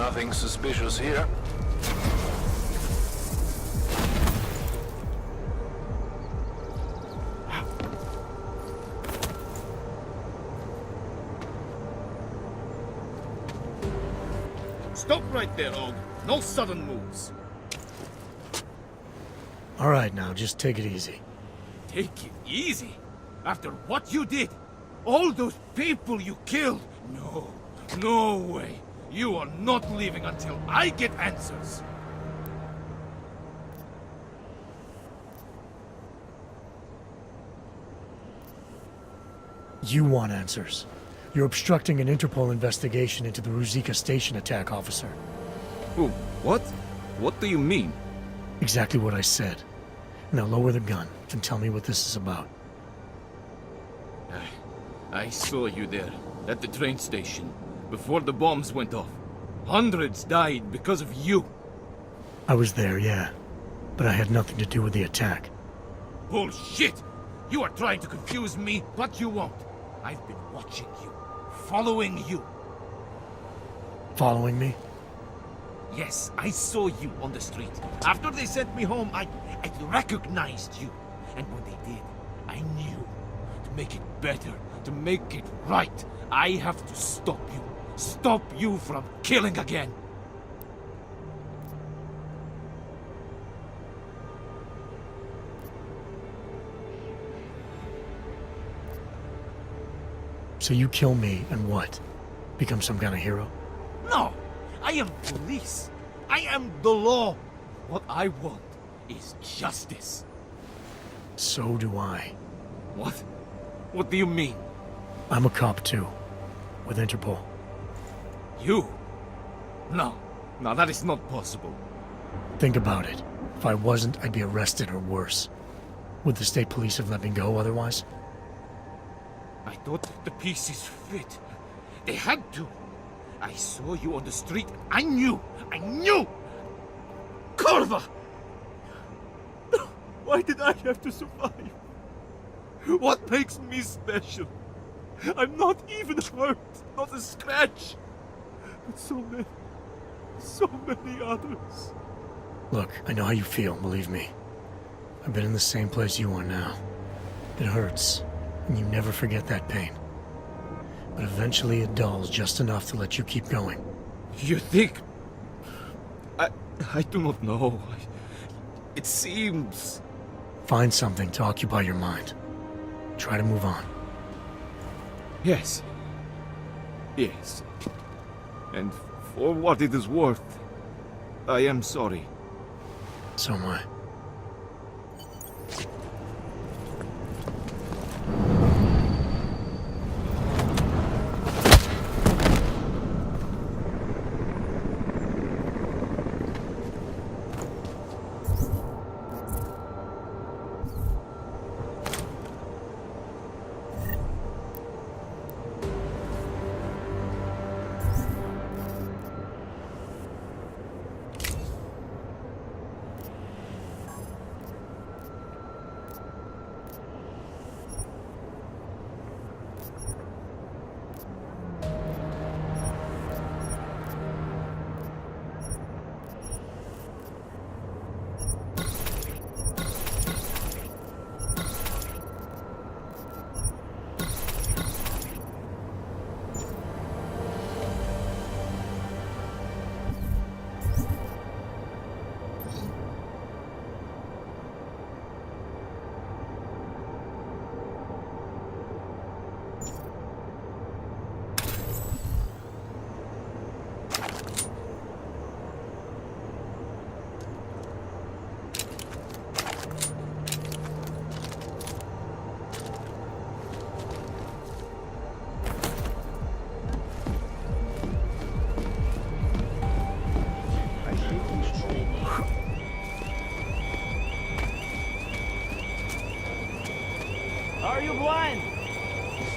Nothing suspicious here. Stop right there, Og. No sudden moves. All right, now, just take it easy. Take it easy? After what you did? All those people you killed? No, no way. You are not leaving until I get answers. You want answers. You're obstructing an Interpol investigation into the Ruzika station attack, officer. Who? What? What do you mean? Exactly what I said. Now lower the gun and tell me what this is about. I saw you there, at the train station, before the bombs went off. Hundreds died because of you. I was there, yeah. But I had nothing to do with the attack. Bullshit! You are trying to confuse me, but you won't. I've been watching you, following you. Following me? Yes, I saw you on the street. After they sent me home, I recognized you. And when they did, I knew. To make it better, to make it right, I have to stop you. Stop you from killing again. So you kill me, and what? Become some kind of hero? No! I am police. I am the law. What I want is justice. So do I. What? What do you mean? I'm a cop too. With Interpol. You? No. No, that is not possible. Think about it. If I wasn't, I'd be arrested or worse. Would the state police have let me go otherwise? I thought the pieces fit. They had to. I saw you on the street. I knew! I knew! Corva! Why did I have to survive? What makes me special? I'm not even hurt. Not a scratch. But so many others. Look, I know how you feel, believe me. I've been in the same place you are now. It hurts, and you never forget that pain. But eventually it dulls just enough to let you keep going. You think... I do not know. It seems... Find something to occupy your mind. Try to move on. Yes. Yes. And for what it is worth, I am sorry. So am I. Are you blind?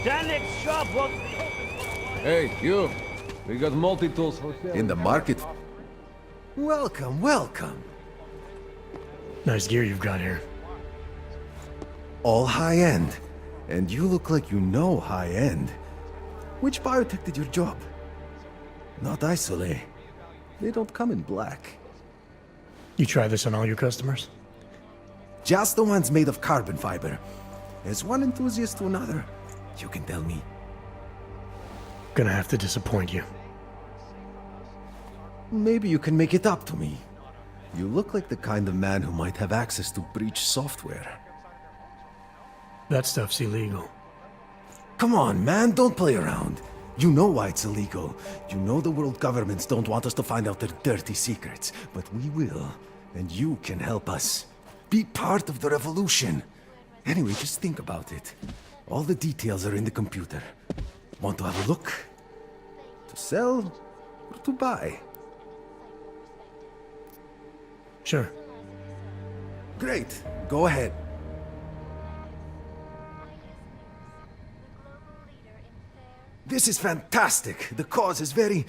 Stand next shop won't be open for a while. Hey, you. We got multi-tools for sale. In the market. Welcome, welcome. Nice gear you've got here. All high-end. And you look like you know high-end. Which biotech did your job? Not isolate. They don't come in black. You try this on all your customers? Just the ones made of carbon fiber. As one enthusiast to another, you can tell me. Gonna have to disappoint you. Maybe you can make it up to me. You look like the kind of man who might have access to breach software. That stuff's illegal. Come on, man, don't play around. You know why it's illegal. You know the world governments don't want us to find out their dirty secrets, but we will, and you can help us. Be part of the revolution. Anyway, just think about it. All the details are in the computer. Want to have a look? To sell or to buy? Sure. Great, go ahead. This is fantastic. The cause is very,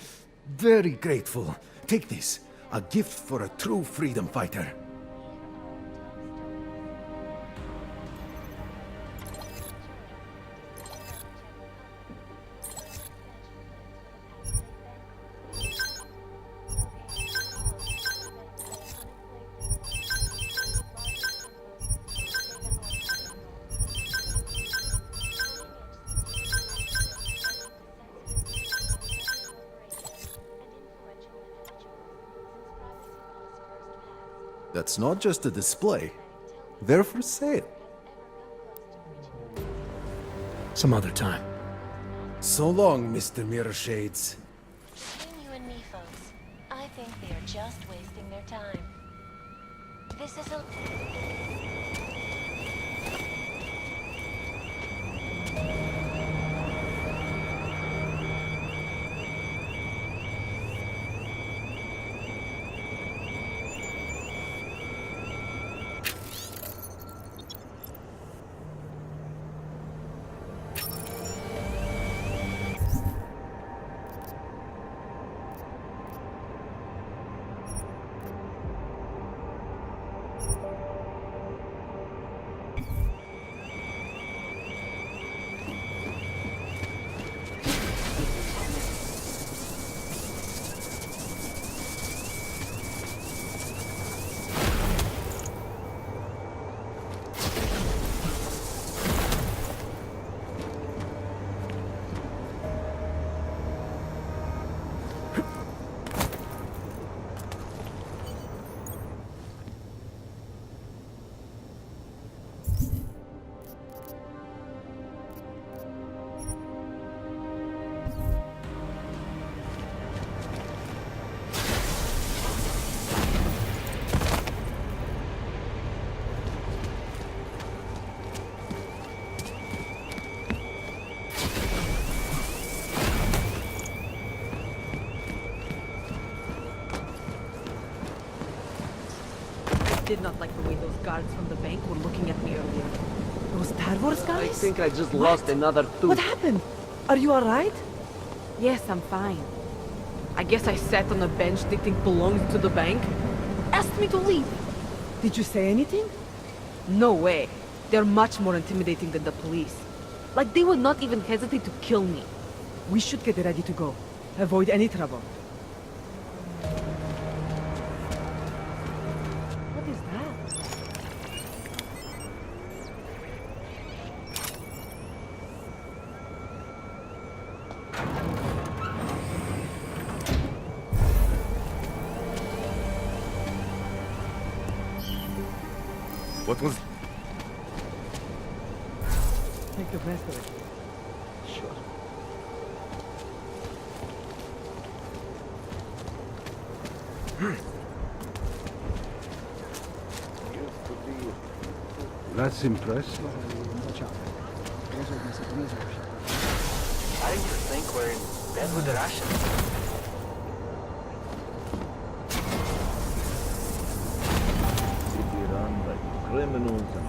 very grateful. Take this, a gift for a true freedom fighter. That's not just a display. They're for sale. Some other time. So long, Mr. Mirror Shades. Between you and me, folks, I think they are just wasting their time. This is a... Did not like the way those guards from the bank were looking at me earlier. Those Star Wars guys? I think I just lost another tooth. What happened? Are you alright? Yes, I'm fine. I guess I sat on a bench they think belongs to the bank. Asked me to leave. Did you say anything? No way. They're much more intimidating than the police. Like they would not even hesitate to kill me. We should get ready to go. Avoid any trouble. What is that? What was... Make the best of it. Sure. That's impressive. I used to think we're in bed with the Russians. City run by criminals and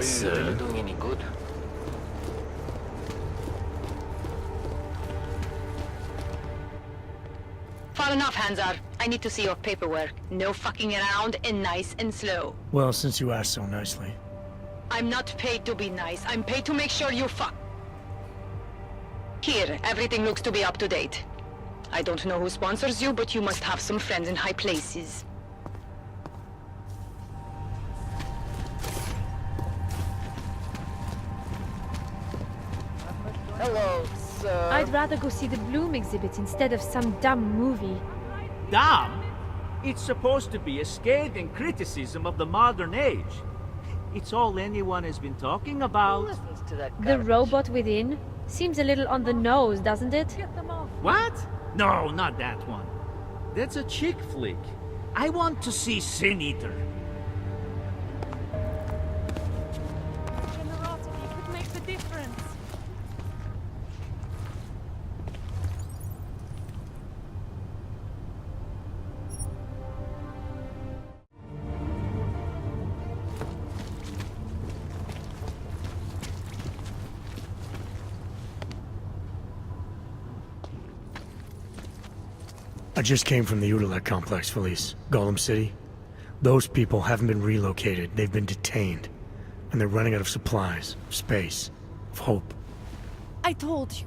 Is it really doing any good? far enough, Hanzar. I need to see your paperwork. No fucking around and nice and slow. Well, since you asked so nicely. I'm not paid to be nice. I'm paid to make sure you fuck. Here, everything looks to be up to date. I don't know who sponsors you, but you must have some friends in high places. Hello, sir. I'd rather go see the Bloom exhibit instead of some dumb movie. Dumb? It's supposed to be a scathing criticism of the modern age. It's all anyone has been talking about. The robot within seems a little on the nose, doesn't it? What? No, not that one. That's a chick flick. I want to see Sin Eater. Generosity could make the difference. I just came from the Udalek complex, Felice. Golem City. Those people haven't been relocated. They've been detained. And they're running out of supplies, of space, of hope. I told you.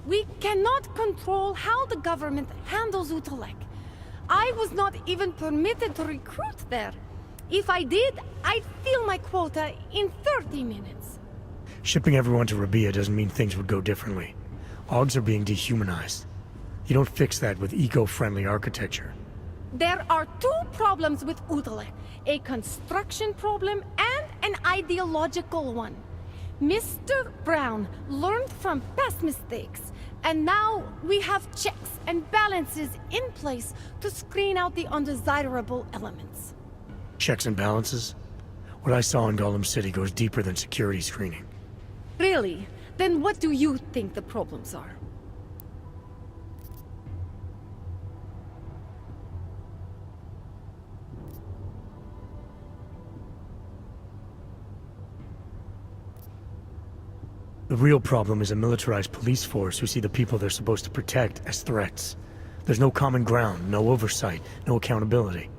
We cannot control how the government handles Udalek. I was not even permitted to recruit there. If I did, I'd fill my quota in 30 minutes. Shipping everyone to Rabia doesn't mean things would go differently. Augs are being dehumanized. You don't fix that with eco-friendly architecture. There are two problems with Udalek. A construction problem and an ideological one. Mr. Brown learned from past mistakes, and now we have checks and balances in place to screen out the undesirable elements. Checks and balances? What I saw in Golem City goes deeper than security screening. Really? Then what do you think the problems are? The real problem is a militarized police force who see the people they're supposed to protect as threats. There's no common ground, no oversight, no accountability.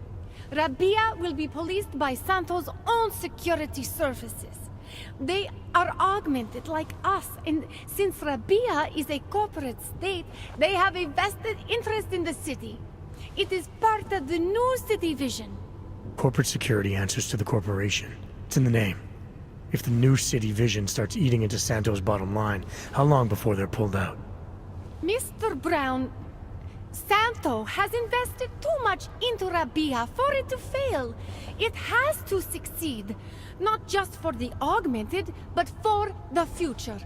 Rabia will be policed by Santo's own security services. They are augmented like us, and since Rabia is a corporate state, they have a vested interest in the city. It is part of the new city vision. Corporate security answers to the corporation. It's in the name. If the new city vision starts eating into Santo's bottom line, how long before they're pulled out? Mr. Brown, Santo has invested too much into Rabia for it to fail. It has to succeed, not just for the augmented, but for the future.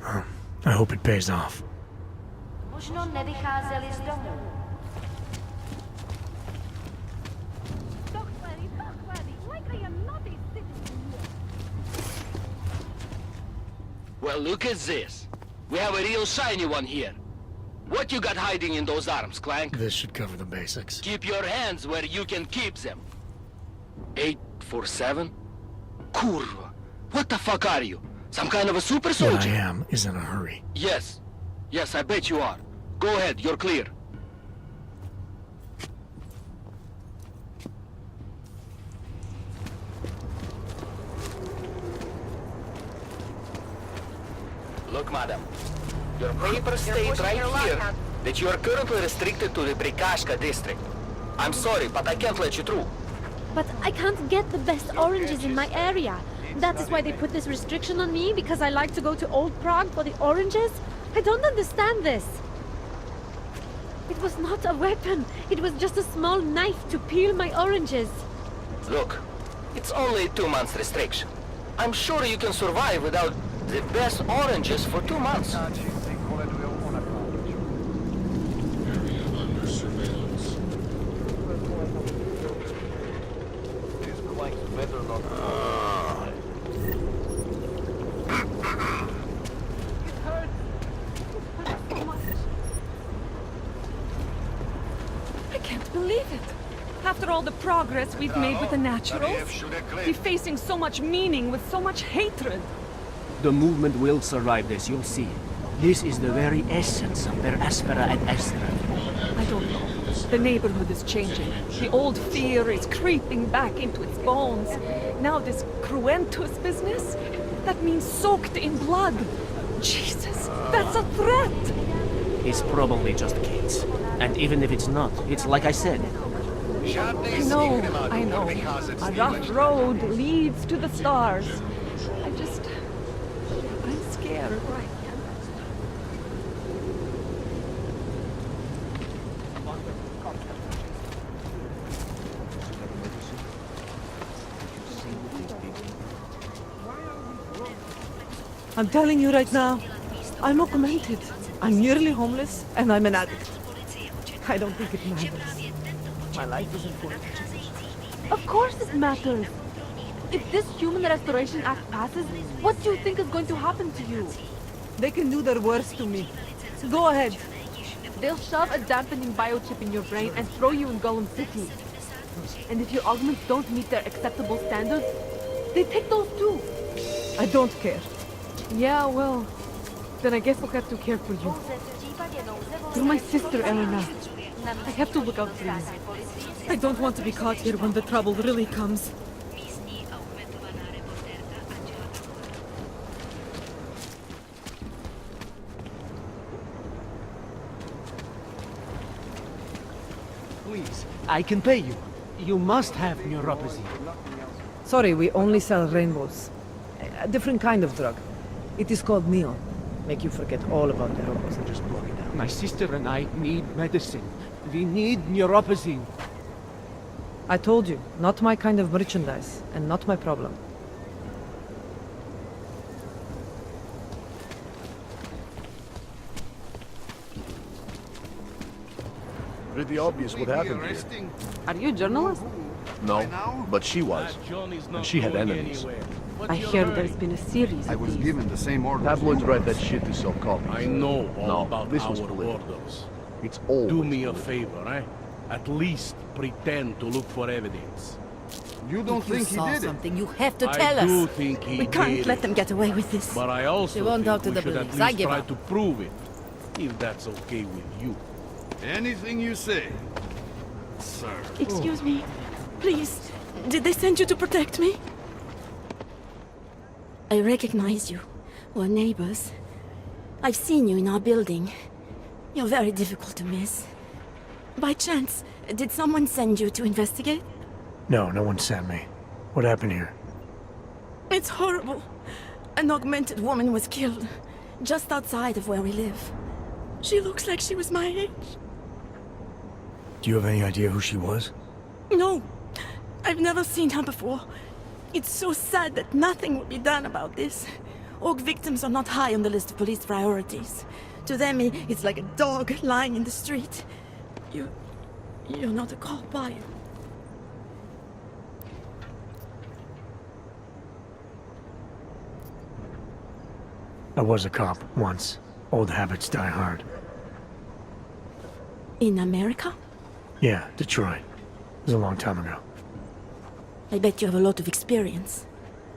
I hope it pays off. Well, look at this. We have a real shiny one here. What you got hiding in those arms, Clank? This should cover the basics. Keep your hands where you can keep them. 847? Kurva. What the fuck are you? Some kind of a super soldier? What I am is in a hurry. Yes. Yes, I bet you are. Go ahead, you're clear. Look, madam. Your papers state right here that you are currently restricted to the Prikashka district. I'm sorry, but I can't let you through. But I can't get the best oranges in my area. That is why they put this restriction on me, because I like to go to Old Prague for the oranges? I don't understand this. It was not a weapon. It was just a small knife to peel my oranges. Look, it's only a 2-month restriction. I'm sure you can survive without the best oranges for 2 months. I can't believe it. After all the progress we've made with the naturals, we're facing so much meaning with so much hatred. The movement will survive this, you'll see. This is the very essence of their aspera et astra. I don't know. The neighborhood is changing. The old fear is creeping back into its bones. Now this cruentus business? That means soaked in blood. Jesus, that's a threat! It's probably just kids. And even if it's not, it's like I said. I know. A rough road leads to the stars. I'm scared right now. I'm telling you right now, I'm augmented. I'm nearly homeless, and I'm an addict. I don't think it matters. My life is important. Of course it matters. If this Human Restoration Act passes, what do you think is going to happen to you? They can do their worst to me. Go ahead. They'll shove a dampening biochip in your brain and throw you in Gollum City. And if your augments don't meet their acceptable standards, they take those too. I don't care. Yeah, well, then I guess I'll have to care for you. You're my sister, Elena. I have to look out for you. I don't want to be caught here when the trouble really comes. Please, I can pay you. You must have neuropathy. Sorry, we only sell rainbows. A different kind of drug. It is called neon. Make you forget all about the robots and just blow it down. My sister and I need medicine. We need neuropathy. I told you, not my kind of merchandise, and not my problem. Pretty obvious what happened here. Are you a journalist? No, but she was. And she had enemies. I hear there's been a series I of was these. given the same order. Tabloids write that shit to sell copies. I know all about this our was political. orders. It's all Do me a favor, eh? At least pretend to look for evidence. You don't think he did something, you have to I tell us. do think he We can't did let it. them get away with this. But I also They won't think talk to we the should at police. least I give try up. to prove it, if that's okay with you. Anything you say, sir. Excuse me. Please, did they send you to protect me? I recognize you. We're neighbors. I've seen you in our building. You're very difficult to miss. By chance, did someone send you to investigate? No, no one sent me. What happened here? It's horrible. An augmented woman was killed, just outside of where we live. She looks like she was my age. Do you have any idea who she was? No, I've never seen her before. It's so sad that nothing will be done about this. Orc victims are not high on the list of police priorities. To them, it's like a dog lying in the street. You're not a cop, are you? I was a cop once. Old habits die hard. In America? Yeah, Detroit. It was a long time ago. I bet you have a lot of experience.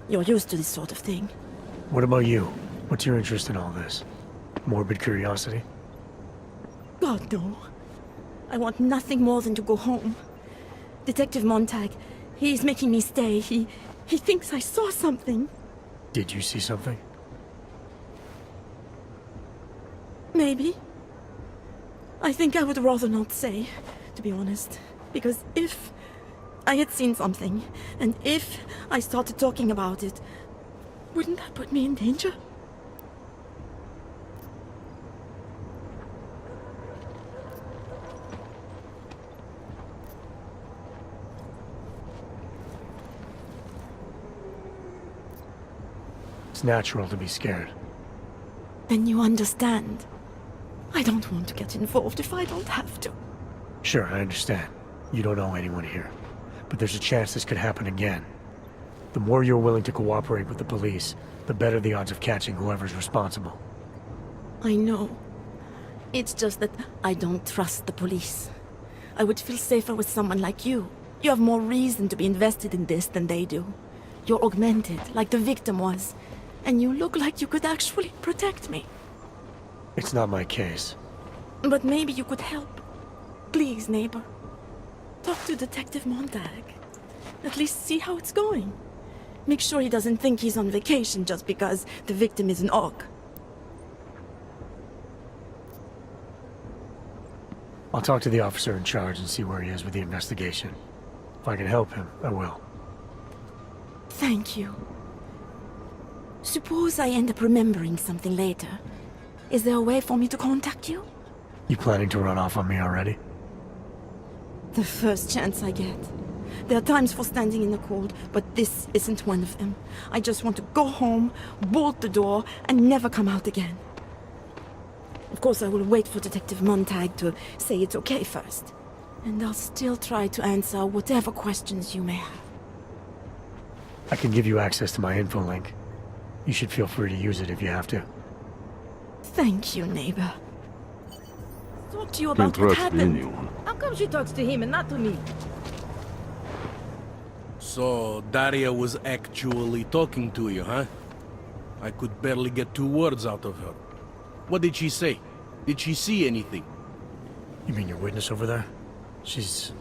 You're used to this sort of thing. What about you? What's your interest in all this? Morbid curiosity? God, no. I want nothing more than to go home. Detective Montag, he's making me stay. He thinks I saw something. Did you see something? Maybe. I think I would rather not say, to be honest. Because if I had seen something, and if I started talking about it, wouldn't that put me in danger? It's natural to be scared. Then you understand. I don't want to get involved if I don't have to. Sure, I understand. You don't know anyone here. But there's a chance this could happen again. The more you're willing to cooperate with the police, the better the odds of catching whoever's responsible. I know. It's just that I don't trust the police. I would feel safer with someone like you. You have more reason to be invested in this than they do. You're augmented, like the victim was. And you look like you could actually protect me. It's not my case. But maybe you could help. Please, neighbor. Talk to Detective Montag. At least see how it's going. Make sure he doesn't think he's on vacation just because the victim is an orc. I'll talk to the officer in charge and see where he is with the investigation. If I can help him, I will. Thank you. Suppose I end up remembering something later. Is there a way for me to contact you? You planning to run off on me already? The first chance I get. There are times for standing in the cold, but this isn't one of them. I just want to go home, bolt the door, and never come out again. Of course, I will wait for Detective Montag to say it's okay first. And I'll still try to answer whatever questions you may have. I can give you access to my info link. You should feel free to use it if you have to. Thank you, neighbor. Talk to you about what happened. How come she talks to him and not to me? So, Daria was actually talking to you, huh? I could barely get 2 words out of her. What did she say? Did she see anything? You mean your witness over there? She's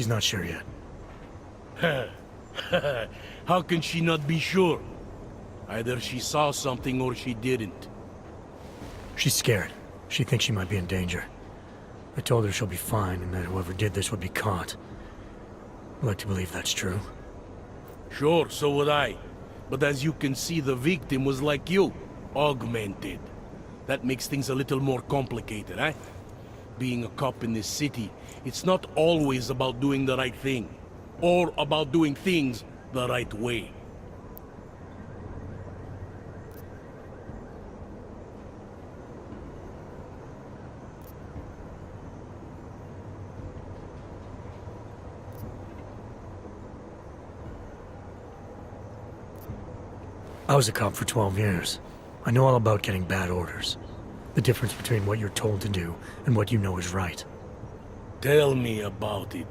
not sure yet. How can she not be sure? Either she saw something or she didn't. She's scared. She thinks she might be in danger. I told her she'll be fine and that whoever did this would be caught. I'd like to believe that's true. Sure, so would I. But as you can see, the victim was like you. Augmented. That makes things a little more complicated, eh? Being a cop in this city, it's not always about doing the right thing. Or about doing things the right way. I was a cop for 12 years. I know all about getting bad orders. The difference between what you're told to do and what you know is right. Tell me about it.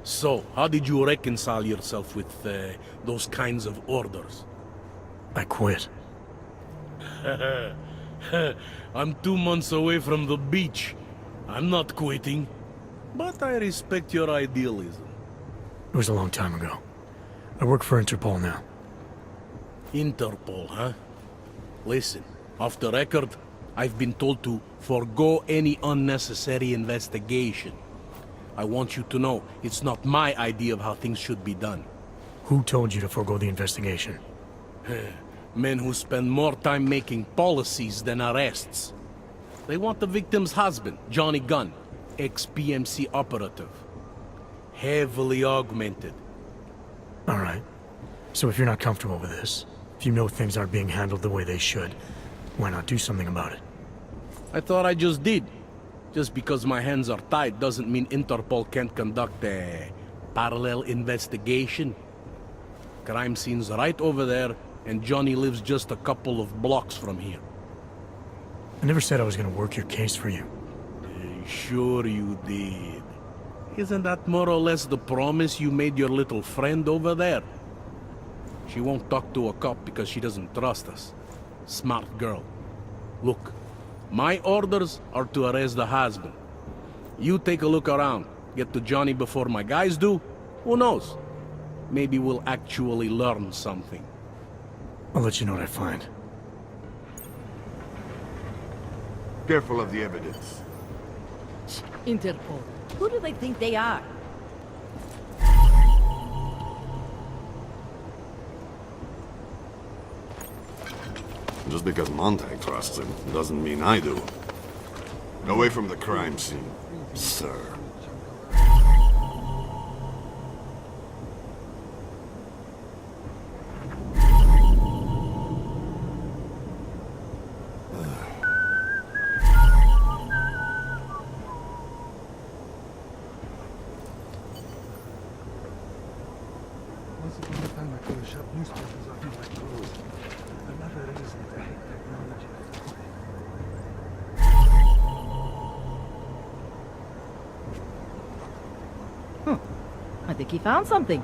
So, how did you reconcile yourself with those kinds of orders? I quit. I'm 2 months away from the beach. I'm not quitting. But I respect your idealism. It was a long time ago. I work for Interpol now. Interpol, huh? Listen, off the record, I've been told to forego any unnecessary investigation. I want you to know, it's not my idea of how things should be done. Who told you to forego the investigation? Men who spend more time making policies than arrests. They want the victim's husband, Johnny Gunn, ex-PMC operative. Heavily augmented. All right. So if you're not comfortable with this, if you know things aren't being handled the way they should, why not do something about it? I thought I just did. Just because my hands are tied doesn't mean Interpol can't conduct a parallel investigation. Crime scene's right over there, and Johnny lives just a couple of blocks from here. I never said I was gonna work your case for you. Sure you did. Isn't that more or less the promise you made your little friend over there? She won't talk to a cop because she doesn't trust us. Smart girl. Look, my orders are to arrest the husband. You take a look around. Get to Johnny before my guys do. Who knows? Maybe we'll actually learn something. I'll let you know what I find. Careful of the evidence. Interpol. Who do they think they are? Just because Montag trusts him doesn't mean I do. Away from the crime scene, sir. Once upon a time, I could have shoved newspapers off my clothes. Another reason to hate technology. I think he found something.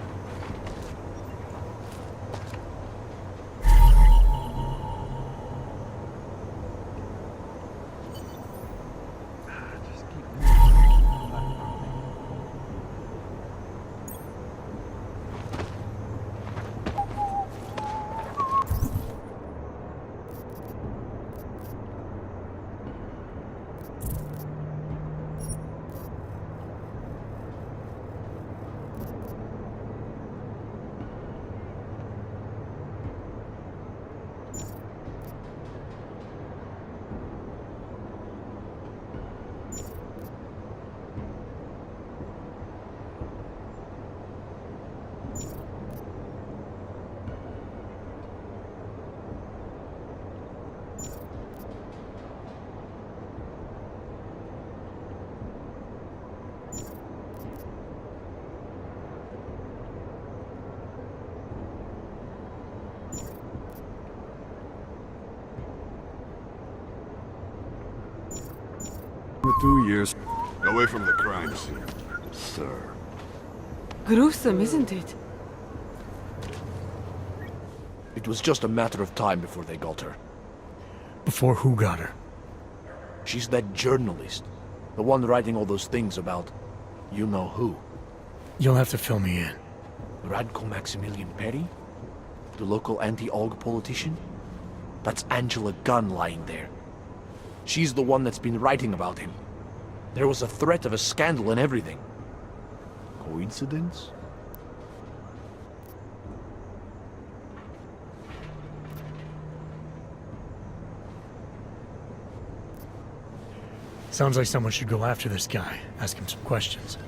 2 years away from the crime scene, sir. Gruesome, isn't it? It was just a matter of time before they got her. Before who got her? She's that journalist. The one writing all those things about... you know who. You'll have to fill me in. Radko Maximilian Perry? The local anti-AUG politician? That's Angela Gunn lying there. She's the one that's been writing about him. There was a threat of a scandal and everything. Coincidence? Sounds like someone should go after this guy, ask him some questions.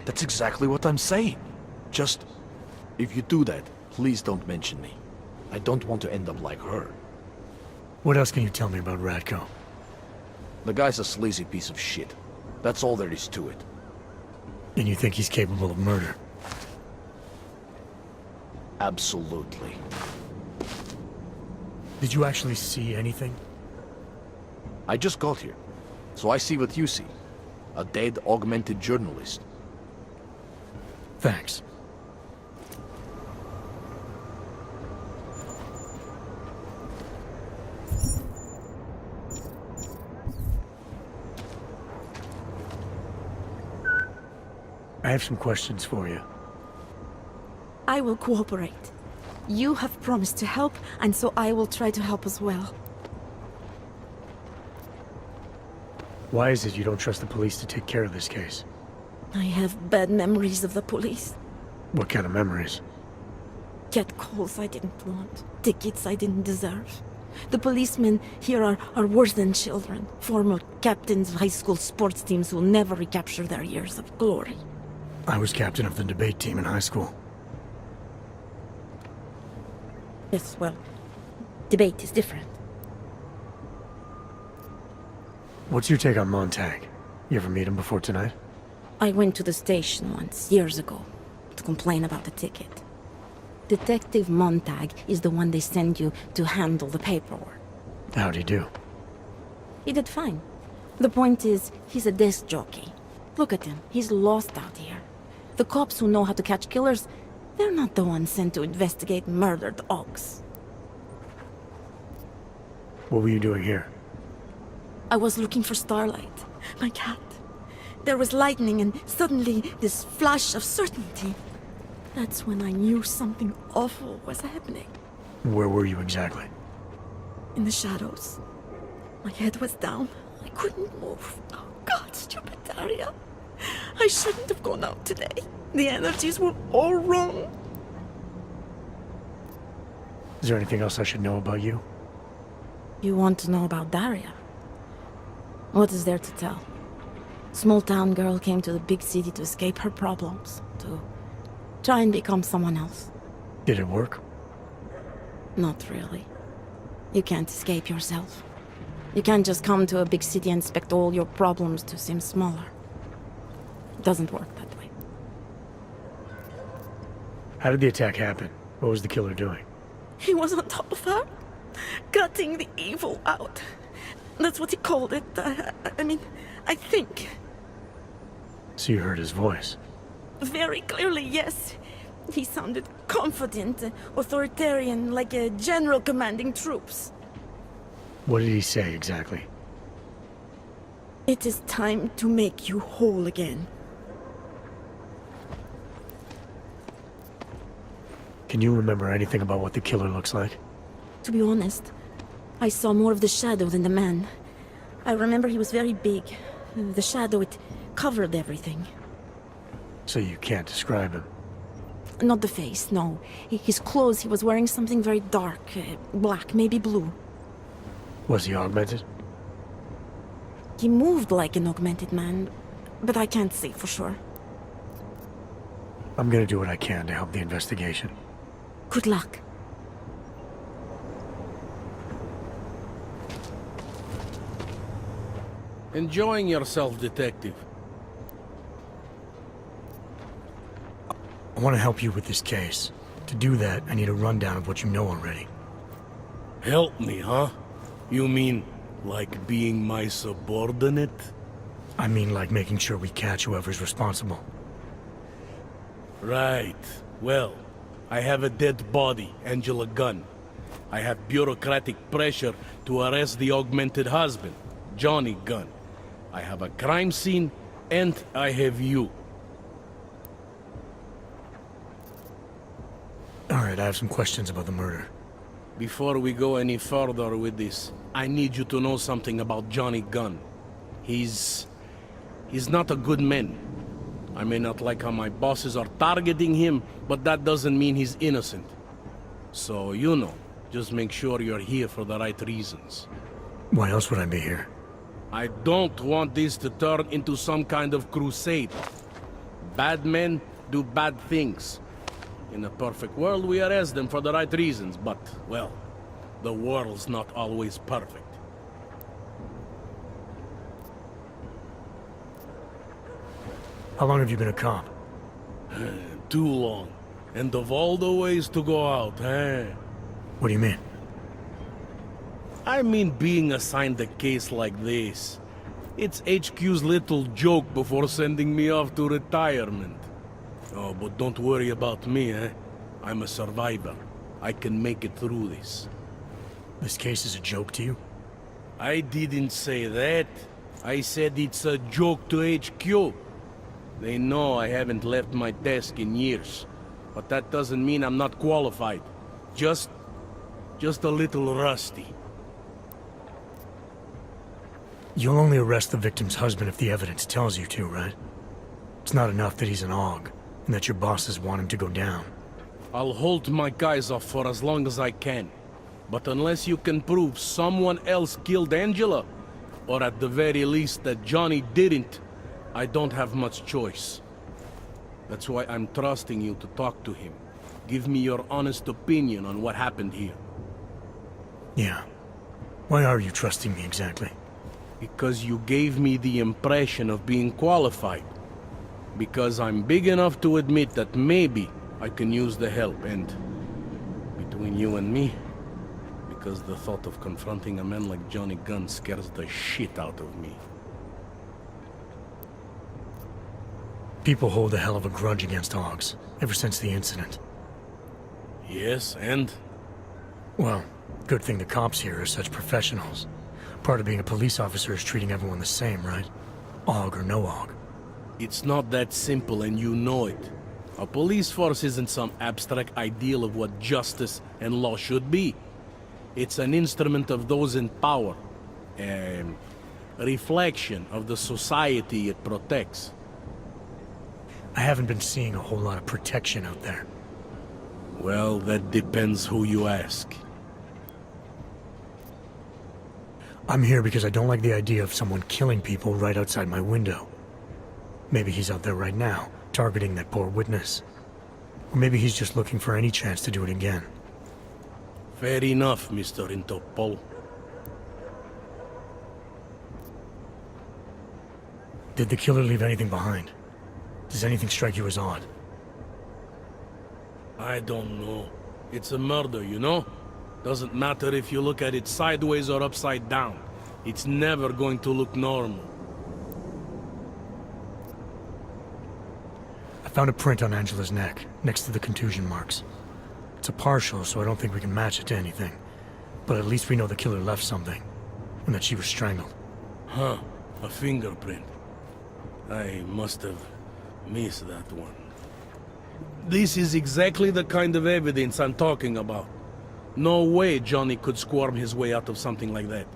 That's exactly what I'm saying. Just, if you do that, please don't mention me. I don't want to end up like her. What else can you tell me about Radko? The guy's a sleazy piece of shit. That's all there is to it. And you think he's capable of murder? Absolutely. Did you actually see anything? I just got here, so I see what you see. A dead, augmented journalist. Thanks. I have some questions for you. I will cooperate. You have promised to help, and so I will try to help as well. Why is it you don't trust the police to take care of this case? I have bad memories of the police. What kind of memories? Catcalls I didn't want. Tickets I didn't deserve. The policemen here are worse than children. Former captains of high school sports teams who will never recapture their years of glory. I was captain of the debate team in high school. Yes, well, debate is different. What's your take on Montag? You ever meet him before tonight? I went to the station once, years ago, to complain about the ticket. Detective Montag is the one they send you to handle the paperwork. How'd he do? He did fine. The point is, he's a desk jockey. Look at him, he's lost out here. The cops who know how to catch killers, they're not the ones sent to investigate murdered ox. What were you doing here? I was looking for Starlight, my cat. There was lightning and suddenly this flash of certainty. That's when I knew something awful was happening. Where were you exactly? In the shadows. My head was down. I couldn't move. Oh God, stupid Daria. I shouldn't have gone out today. The energies were all wrong. Is there anything else I should know about you? You want to know about Daria? What is there to tell? Small town girl came to the big city to escape her problems, to try and become someone else. Did it work? Not really. You can't escape yourself. You can't just come to a big city and expect all your problems to seem smaller. It doesn't work that way. How did the attack happen? What was the killer doing? He was on top of her, gutting the evil out. That's what he called it. I think. So you heard his voice? Very clearly, yes. He sounded confident, authoritarian, like a general commanding troops. What did he say exactly? It is time to make you whole again. Can you remember anything about what the killer looks like? To be honest, I saw more of the shadow than the man. I remember he was very big. The shadow, it covered everything. So you can't describe him? Not the face, no. His clothes, he was wearing something very dark, black, maybe blue. Was he augmented? He moved like an augmented man, but I can't say for sure. I'm gonna do what I can to help the investigation. Good luck. Enjoying yourself, detective? I want to help you with this case. To do that, I need a rundown of what you know already. Help me, huh? You mean Like being my subordinate? I mean like making sure we catch whoever's responsible. Right. Well, I have a dead body, Angela Gunn. I have bureaucratic pressure to arrest the augmented husband, Johnny Gunn. I have a crime scene, and I have you. Alright, I have some questions about the murder. Before we go any further with this, I need you to know something about Johnny Gunn. He's not a good man. I may not like how my bosses are targeting him, but that doesn't mean he's innocent. So, you know, just make sure you're here for the right reasons. Why else would I be here? I don't want this to turn into some kind of crusade. Bad men do bad things. In a perfect world, we arrest them for the right reasons, but, well, the world's not always perfect. How long have you been a cop? Too long. And of all the ways to go out, eh? What do you mean? I mean being assigned a case like this. It's HQ's little joke before sending me off to retirement. Oh, but don't worry about me, eh? I'm a survivor. I can make it through this. This case is a joke to you? I didn't say that. I said it's a joke to HQ. They know I haven't left my desk in years. But that doesn't mean I'm not qualified. Just a little rusty. You'll only arrest the victim's husband if the evidence tells you to, right? It's not enough that he's an AUG, and that your bosses want him to go down. I'll hold my guys off for as long as I can. But unless you can prove someone else killed Angela, or at the very least that Johnny didn't, I don't have much choice. That's why I'm trusting you to talk to him. Give me your honest opinion on what happened here. Yeah. Why are you trusting me exactly? Because you gave me the impression of being qualified. Because I'm big enough to admit that maybe I can use the help, and between you and me, because the thought of confronting a man like Johnny Gunn scares the shit out of me. People hold a hell of a grudge against AUGs, ever since the incident. Yes, and? Well, good thing the cops here are such professionals. Part of being a police officer is treating everyone the same, right? AUG or no AUG. It's not that simple, and you know it. A police force isn't some abstract ideal of what justice and law should be. It's an instrument of those in power. A reflection of the society it protects. I haven't been seeing a whole lot of protection out there. Well, that depends who you ask. I'm here because I don't like the idea of someone killing people right outside my window. Maybe he's out there right now, targeting that poor witness. Or maybe he's just looking for any chance to do it again. Fair enough, Mr. Interpol. Did the killer leave anything behind? Does anything strike you as odd? I don't know. It's a murder, you know? Doesn't matter if you look at it sideways or upside down. It's never going to look normal. I found a print on Angela's neck, next to the contusion marks. It's a partial, so I don't think we can match it to anything. But at least we know the killer left something, and that she was strangled. Huh, a fingerprint. I must have missed that one. This is exactly the kind of evidence I'm talking about. No way Johnny could squirm his way out of something like that.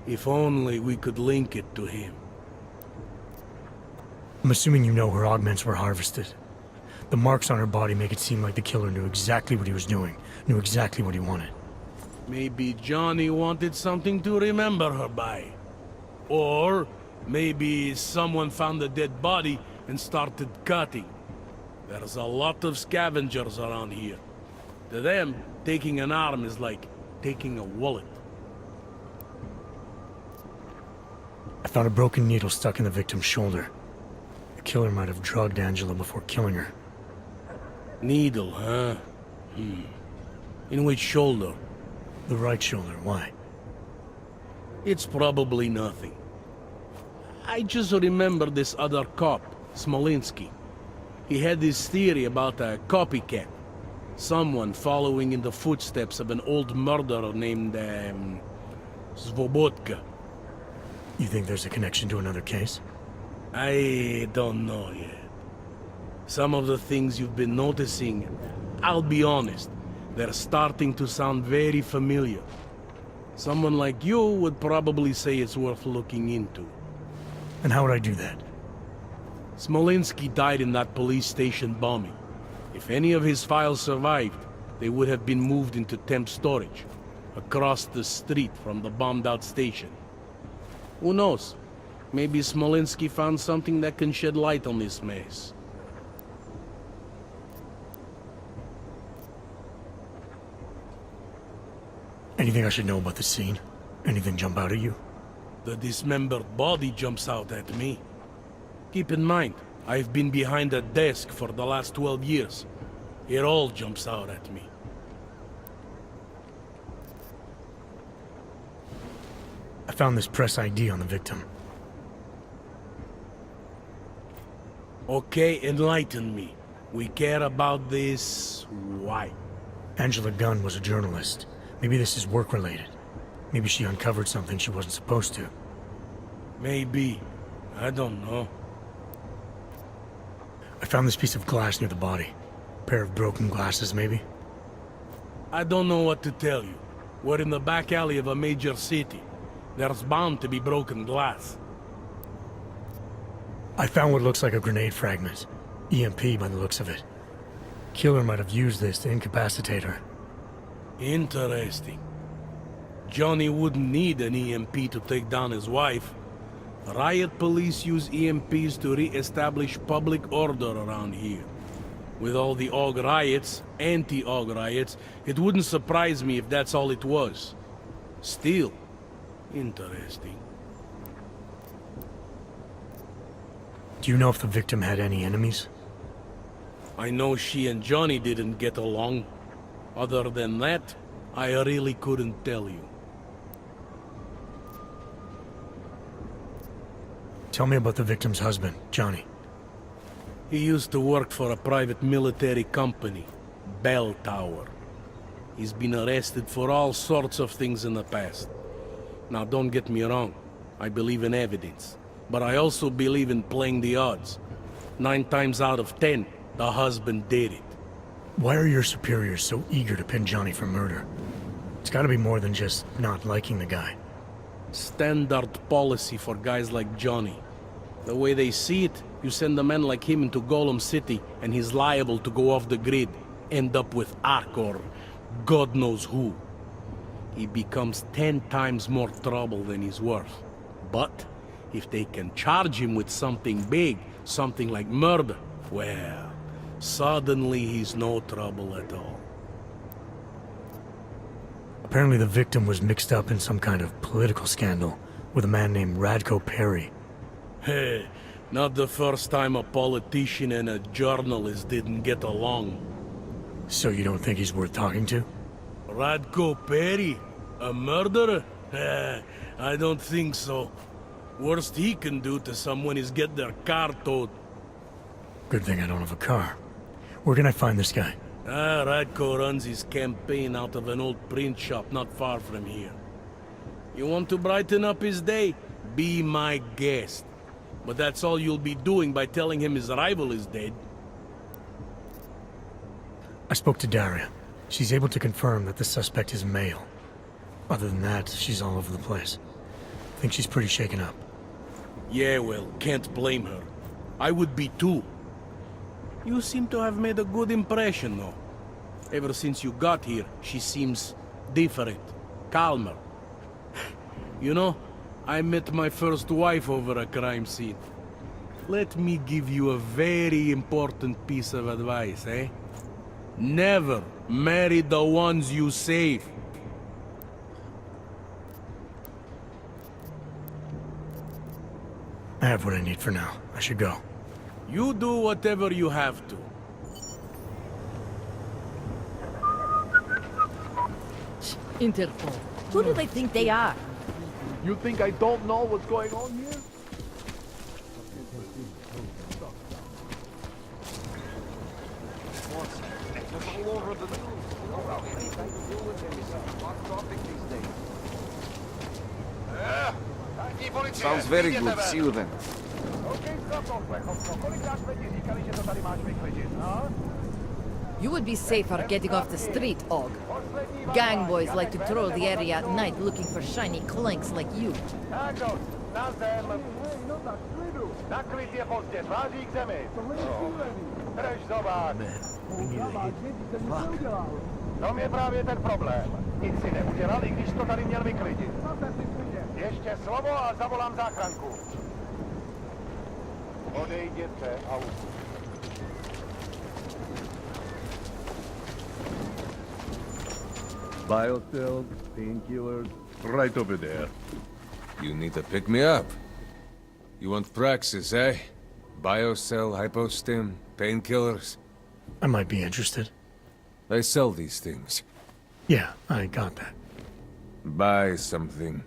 If only we could link it to him. I'm assuming you know her augments were harvested. The marks on her body make it seem like the killer knew exactly what he was doing, knew exactly what he wanted. Maybe Johnny wanted something to remember her by. Or maybe someone found the dead body and started cutting. There's a lot of scavengers around here. To them, taking an arm is like taking a wallet. I found a broken needle stuck in the victim's shoulder. The killer might have drugged Angela before killing her. Needle, huh? In which shoulder? The right shoulder, why? It's probably nothing. I just remember this other cop, Smolinski. He had this theory about a copycat. Someone following in the footsteps of an old murderer named, Svobodka. You think there's a connection to another case? I don't know yet. Some of the things you've been noticing, I'll be honest, they're starting to sound very familiar. Someone like you would probably say it's worth looking into. And how would I do that? Smolinski died in that police station bombing. If any of his files survived, they would have been moved into temp storage, across the street from the bombed-out station. Who knows? Maybe Smolinski found something that can shed light on this mess. Anything I should know about the scene? Anything jump out at you? The dismembered body jumps out at me. Keep in mind, I've been behind a desk for the last 12 years. It all jumps out at me. I found this press ID on the victim. Okay, enlighten me. We care about this... why? Angela Gunn was a journalist. Maybe this is work-related. Maybe she uncovered something she wasn't supposed to. Maybe. I don't know. I found this piece of glass near the body. A pair of broken glasses, maybe? I don't know what to tell you. We're in the back alley of a major city. There's bound to be broken glass. I found what looks like a grenade fragment. EMP by the looks of it. Killer might have used this to incapacitate her. Interesting. Johnny wouldn't need an EMP to take down his wife. Riot police use EMPs to re-establish public order around here. With all the AUG riots, anti-AUG riots, it wouldn't surprise me if that's all it was. Still, interesting. Do you know if the victim had any enemies? I know she and Johnny didn't get along. Other than that, I really couldn't tell you. Tell me about the victim's husband, Johnny. He used to work for a private military company, Bell Tower. He's been arrested for all sorts of things in the past. Now don't get me wrong, I believe in evidence. But I also believe in playing the odds. 9 times out of 10, the husband did it. Why are your superiors so eager to pin Johnny for murder? It's gotta be more than just not liking the guy. Standard policy for guys like Johnny. The way they see it, you send a man like him into Golem City and he's liable to go off the grid, end up with Ark or God knows who. He becomes 10 times more trouble than he's worth. But if they can charge him with something big, something like murder, well, suddenly he's no trouble at all. Apparently the victim was mixed up in some kind of political scandal with a man named Radko Perry. Hey, not the first time a politician and a journalist didn't get along. So you don't think he's worth talking to? Radko Perry? A murderer? I don't think so. Worst he can do to someone is get their car towed. Good thing I don't have a car. Where can I find this guy? Radko runs his campaign out of an old print shop not far from here. You want to brighten up his day? Be my guest. But that's all you'll be doing by telling him his rival is dead. I spoke to Daria. She's able to confirm that the suspect is male. Other than that, she's all over the place. I think she's pretty shaken up. Yeah, well, can't blame her. I would be too. You seem to have made a good impression, though. Ever since you got here, she seems different, calmer. You know, I met my first wife over a crime scene. Let me give you a very important piece of advice, eh? Never marry the ones you save. I have what I need for now. I should go. You do whatever you have to. Interpol. Who do they think they are? You think I don't know what's going on here? All over the news. You know how anything to do with him is a hot topic these days. Sounds very good. See you then. You would be safer getting off the street, Og. Gang boys like to throw the area at night looking for shiny clanks like you. Eidos, na zem. Nakryt je pozdě, tváří k zemi. Drž zobák. V tom je právě ten problém. Nic si neudělal, i když to tady měl vyklidit. Ještě slovo a zavolám záchranku. Odejděte a Biocell, painkillers, right over there. You need to pick me up. You want praxis, eh? Biocell, hypostim, painkillers? I might be interested. I sell these things. Yeah, I got that. Buy something.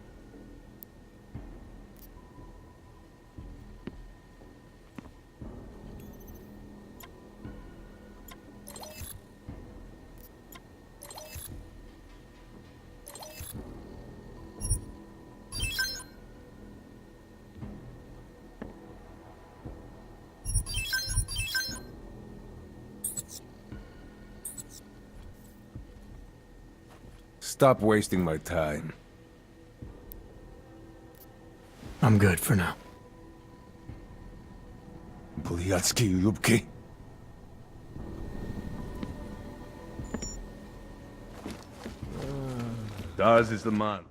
Stop wasting my time. I'm good for now. Poliacki Yubki. Daz is the man.